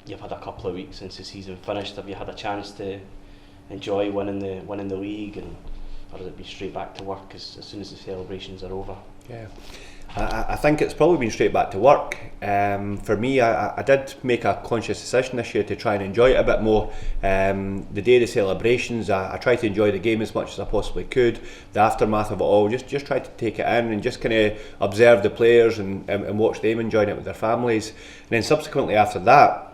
you've had a couple of weeks since the season finished. Have you had a chance to enjoy winning the league, or has it been straight back to work as soon as the celebrations are over? Yeah, I think it's probably been straight back to work. For me, I did make a conscious decision this year to try and enjoy it a bit more. The day of the celebrations, I tried to enjoy the game as much as I possibly could. The aftermath of it all, just tried to take it in and just kind of observe the players and watch them enjoying it with their families. And then subsequently after that,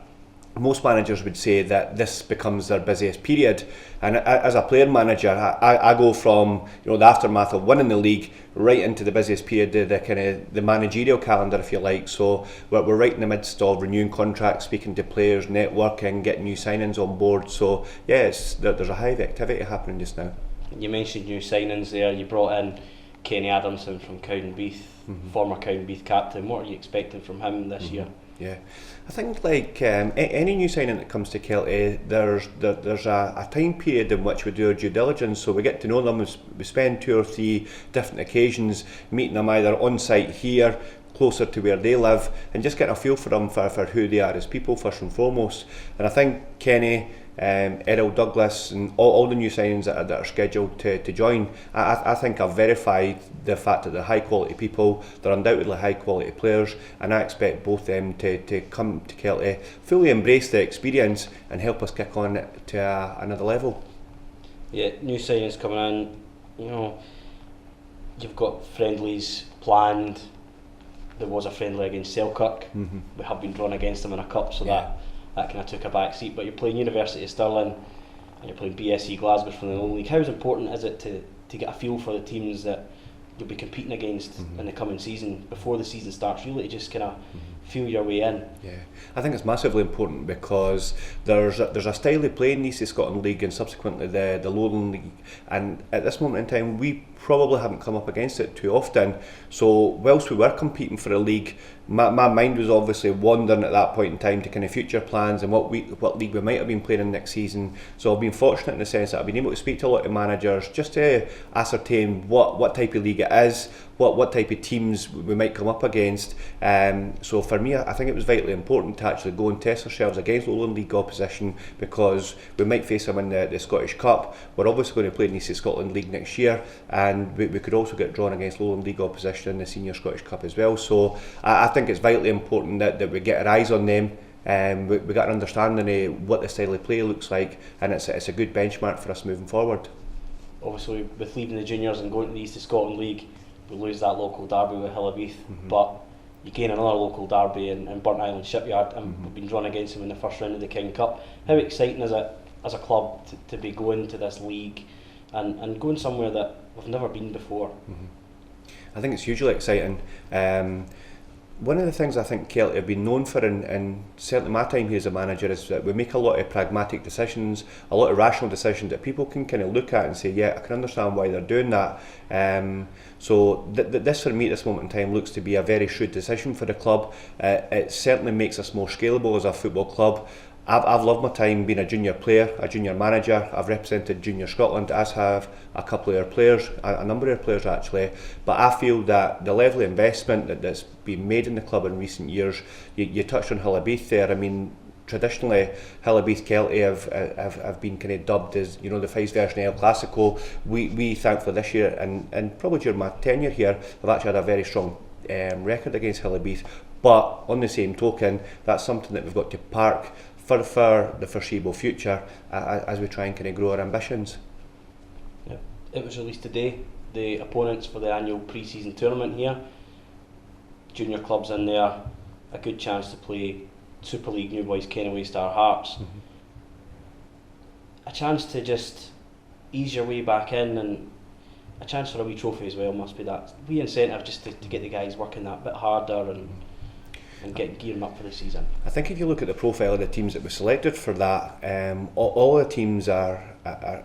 most managers would say that this becomes their busiest period, and as a player manager, I go from the aftermath of winning the league right into the busiest period, the kind of the managerial calendar, if you like. So we're right in the midst of renewing contracts, speaking to players, networking, getting new signings on board. So yeah, there's a hive activity happening just now. You mentioned new signings there. You brought in Kenny Adamson from Cowdenbeath, former Cowdenbeath captain. What are you expecting from him this year? Yeah, I think like any new signing that comes to Kelty, there's a time period in which we do our due diligence, so we get to know them. We spend 2 or 3 different occasions meeting them either on site here, closer to where they live, and just getting a feel for them for who they are as people first and foremost. And I think Kenny, Errol Douglas and all the new signings that are scheduled to join, I think I've verified the fact that they're high quality people, they're undoubtedly high quality players, and I expect both them to come to Kelty, fully embrace the experience and help us kick on to another level. Yeah, new signings coming in, you've got friendlies planned. There was a friendly against Selkirk. We have been drawn against them in a cup, so that kind of took a back seat. But you're playing University of Stirling and you're playing BSC Glasgow from the Lowland League. How important is it to get a feel for the teams that you'll be competing against in the coming season before the season starts, really to just kind of feel your way in? Yeah, I think it's massively important because there's a style of play in the East of Scotland League and subsequently the Lowland League, and at this moment in time we probably haven't come up against it too often. So whilst we were competing for a league, my mind was obviously wandering at that point in time to kind of future plans and what league we might have been playing in next season. So I've been fortunate in the sense that I've been able to speak to a lot of managers just to ascertain what type of league it is, what type of teams we might come up against. So for me, I think it was vitally important to actually go and test ourselves against Lowland League opposition, because we might face them in the Scottish Cup. We're obviously going to play in the East of Scotland League next year, and we could also get drawn against Lowland League opposition in the Senior Scottish Cup as well. So I think it's vitally important that we get our eyes on them. We got an understanding of what the style of play looks like, and it's a good benchmark for us moving forward. Obviously, with leaving the juniors and going to the East of Scotland League, we lose that local derby with Hillabeath, but you gain another local derby in Burnt Island Shipyard, and we've been drawn against them in the first round of the King Cup. How exciting is it as a club to be going to this league and going somewhere that we've never been before? I think it's hugely exciting. One of the things I think Kelty have been known for, in certainly my time here as a manager, is that we make a lot of pragmatic decisions, a lot of rational decisions that people can kind of look at and say, yeah, I can understand why they're doing that. So this for me at this moment in time looks to be a very shrewd decision for the club. It certainly makes us more scalable as a football club. I've loved my time being a junior player, a junior manager. I've represented Junior Scotland, as have a couple of our players, a number of our players actually. But I feel that the level of investment that's been made in the club in recent years, you touched on Hillabeath there. I mean, traditionally Hillabeath Kelty have been kind of dubbed as the Fives version of El Clasico. We thankfully this year and probably during my tenure here, have actually had a very strong record against Hillabeath. But on the same token, that's something that we've got to park for the foreseeable future as we try and kind of grow our ambitions. Yeah. It was released today, the opponents for the annual pre-season tournament here. Junior clubs in there, a good chance to play Super League New Boys Kenny Star Hearts. A chance to just ease your way back in, and a chance for a wee trophy as well. Must be that wee incentive just to get the guys working that bit harder and getting gearing up for the season. I think if you look at the profile of the teams that we selected for that, all the teams are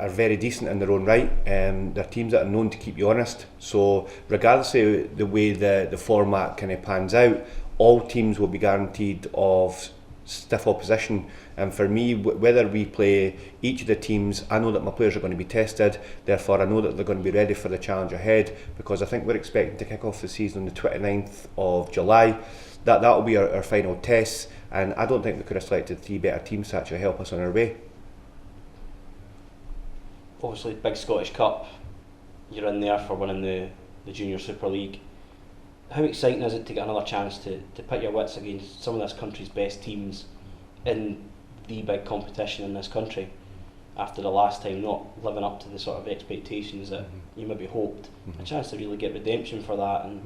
very decent in their own right. They're teams that are known to keep you honest. So regardless of the way the format kind of pans out, all teams will be guaranteed of stiff opposition. And for me, whether we play each of the teams, I know that my players are going to be tested. Therefore, I know that they're going to be ready for the challenge ahead, because I think we're expecting to kick off the season on the 29th of July. that'll be our final test, and I don't think we could have selected 3 better teams to actually help us on our way. Obviously, big Scottish Cup, you're in there for winning the Junior Super League. How exciting is it to get another chance to pit your wits against some of this country's best teams in the big competition in this country, after the last time not living up to the sort of expectations that you maybe hoped? A chance to really get redemption for that and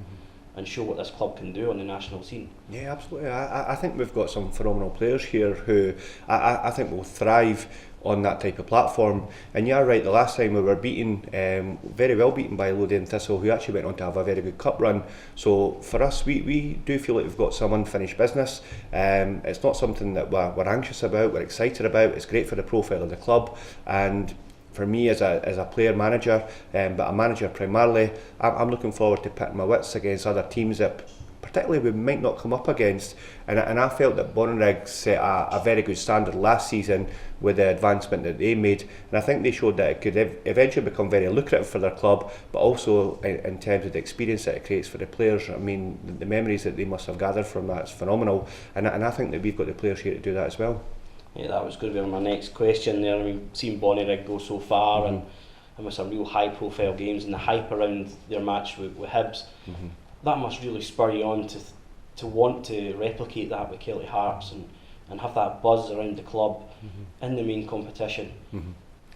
show what this club can do on the national scene. Yeah, absolutely. I think we've got some phenomenal players here who I think will thrive on that type of platform. And you're right, the last time we were beaten, very well beaten by Lothian Thistle, who actually went on to have a very good cup run. So for us, we do feel like we've got some unfinished business. It's not something that we're anxious about, we're excited about. It's great for the profile of the club, and for me as a player manager, but a manager primarily, I'm looking forward to pitting my wits against other teams that particularly we might not come up against, and I felt that Bonnyrigg set a very good standard last season with the advancement that they made, and I think they showed that it could eventually become very lucrative for their club, but also in terms of the experience that it creates for the players. I mean, the memories that they must have gathered from that is phenomenal, and I think that we've got the players here to do that as well. Yeah, that was going to be my next question there. I mean, seeing Bonnyrigg go so far and with some real high profile games and the hype around their match with Hibs, that must really spur you on to want to replicate that with Kelty Hearts and have that buzz around the club in the main competition.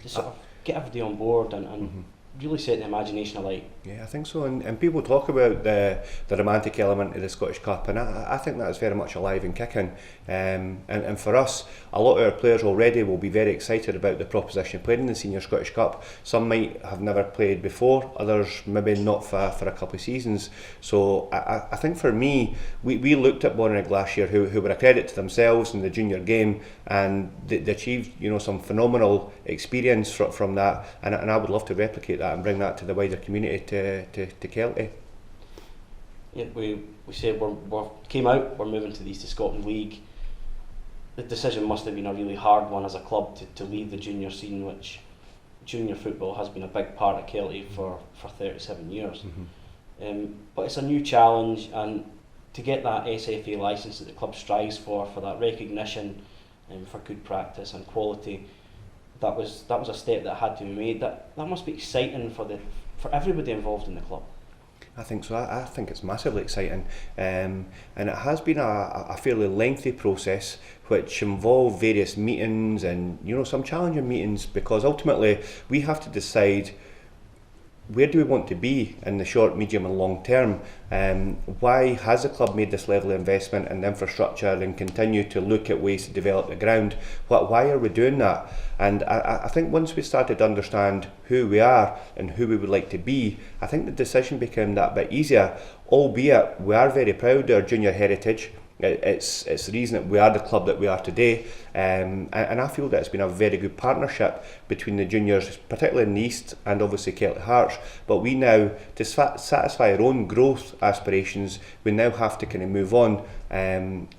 To sort of get everybody on board and really set the imagination alight. Yeah, I think so, and people talk about the romantic element of the Scottish Cup, and I think that is very much alive and kicking, and for us, a lot of our players already will be very excited about the proposition of playing in the Senior Scottish Cup. Some might have never played before, others maybe not for a couple of seasons. So I think for me, we looked at Bonnyrigg last year, who were a credit to themselves in the junior game, and they achieved some phenomenal experience from that, and I would love to replicate that and bring that to the wider community, to Kelty. Yeah, we said we came out, we're moving to the East of Scotland League. The decision must have been a really hard one as a club to leave the junior scene, which junior football has been a big part of Kelty for 37 years. But it's a new challenge, and to get that SFA licence that the club strives for that recognition for good practice and quality, that was a step that had to be made. That must be exciting for everybody involved in the club. I think so. I think it's massively exciting, and it has been a fairly lengthy process, which involved various meetings and some challenging meetings, because ultimately we have to decide where do we want to be in the short, medium and long term. Why has the club made this level of investment in the infrastructure and continue to look at ways to develop the ground? Why are we doing that? And I think once we started to understand who we are and who we would like to be, I think the decision became that bit easier, albeit we are very proud of our junior heritage. It's the reason that we are the club that we are today, and I feel that it's been a very good partnership between the juniors, particularly in the East, and obviously Kelty Hearts. But we now, to satisfy our own growth aspirations, we now have to kind of move on, and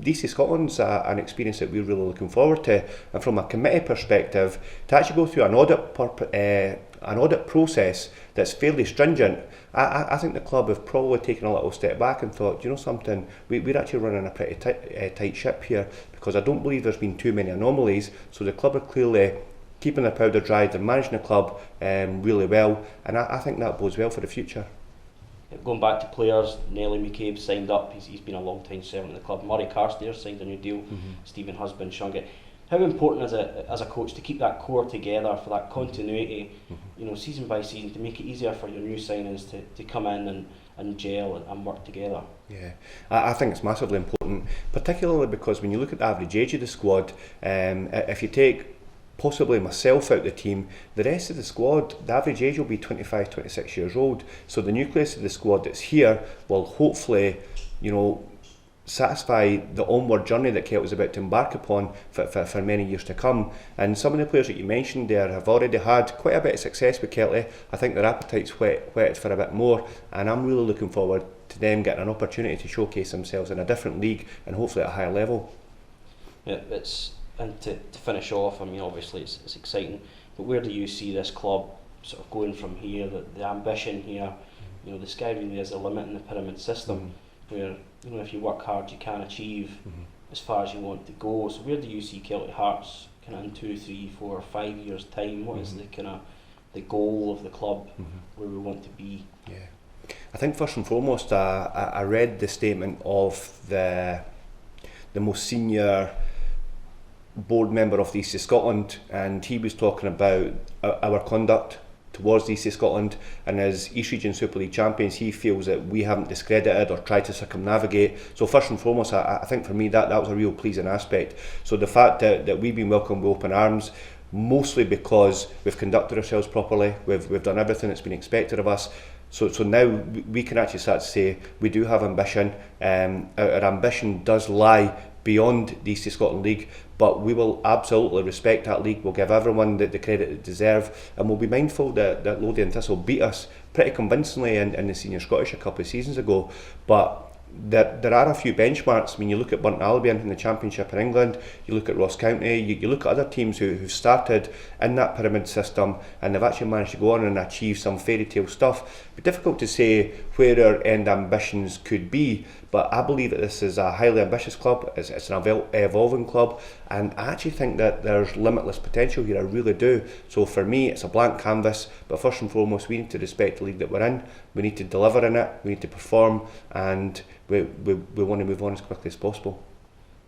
DC Scotland's an experience that we're really looking forward to. And from a committee perspective, to actually go through an audit process that's fairly stringent, I think the club have probably taken a little step back and thought, something, we're actually running a pretty tight ship here, because I don't believe there's been too many anomalies. So the club are clearly keeping their powder dry, they're managing the club really well, and I think that bodes well for the future. Going back to players, Nelly McCabe signed up, he's been a long time servant of the club. Murray Carstairs signed a new deal, Stephen Husband, Shungit. How important is it as a coach to keep that core together for that continuity, season by season, to make it easier for your new signings to come in and gel and work together? Yeah, I think it's massively important, particularly because when you look at the average age of the squad, if you take possibly myself out of the team, the rest of the squad, the average age will be 25, 26 years old. So the nucleus of the squad that's here will hopefully, satisfy the onward journey that Kelty is about to embark upon for many years to come. And some of the players that you mentioned there have already had quite a bit of success with Kelty. I think their appetite's whetted for a bit more, and I'm really looking forward to them getting an opportunity to showcase themselves in a different league and hopefully at a higher level. Yeah, and to finish off, I mean, obviously it's exciting, but where do you see this club sort of going from here? The ambition here, the sky really is the limit in the pyramid system, where you know, if you work hard, you can achieve as far as you want to go. So where do you see Kelty Hearts kind of in 2, 3, 4, 5 years' time? What is the kind of the goal of the club, where we want to be? Yeah, I think first and foremost, I read the statement of the most senior board member of the East of Scotland, and he was talking about our conduct towards the East of Scotland, and as East Region Super League champions, he feels that we haven't discredited or tried to circumnavigate. So first and foremost, I think for me that was a real pleasing aspect. So the fact that we've been welcomed with open arms, mostly because we've conducted ourselves properly, we've done everything that's been expected of us. So now we can actually start to say we do have ambition. Our ambition does lie beyond the East of Scotland League, but we will absolutely respect that league. We'll give everyone the credit they deserve, and we'll be mindful that Lothian Thistle beat us pretty convincingly in the Senior Scottish a couple of seasons ago. But there are a few benchmarks. I mean, you look at Burnt Albion in the Championship in England, you look at Ross County, you look at other teams who've started in that pyramid system and they've actually managed to go on and achieve some fairy tale stuff. It's difficult to say where our end ambitions could be, but I believe that this is a highly ambitious club, it's an evolving club, and I actually think that there's limitless potential here, I really do. So for me, it's a blank canvas, but first and foremost, we need to respect the league that we're in, we need to deliver in it, we need to perform, and we want to move on as quickly as possible.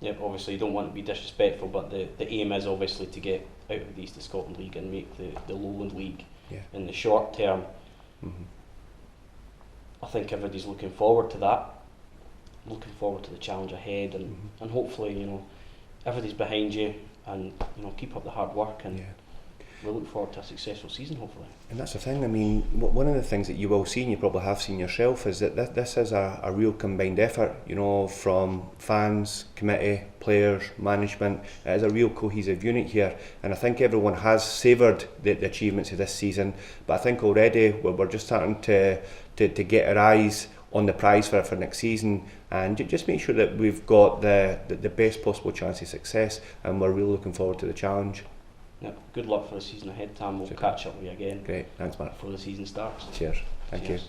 Yep, obviously you don't want to be disrespectful, but the aim is obviously to get out of the East of Scotland League and make the Lowland League in the short term. I think everybody's looking forward to that, looking forward to the challenge ahead, and hopefully, you know, everybody's behind you, and you know, keep up the hard work, and we'll look forward to a successful season, hopefully. And that's the thing, I mean, one of the things that you will see, and you probably have seen yourself, is that this is a real combined effort, you know, from fans, committee, players, management. It is a real cohesive unit here, and I think everyone has savoured the achievements of this season, but I think already we're just starting to get our eyes on the prize for next season, and just make sure that we've got the best possible chance of success, and we're really looking forward to the challenge. Yep. Good luck for the season ahead, Tam. We'll catch up with you again. Great, thanks, Mark. Before the season starts. Cheers. Thank you.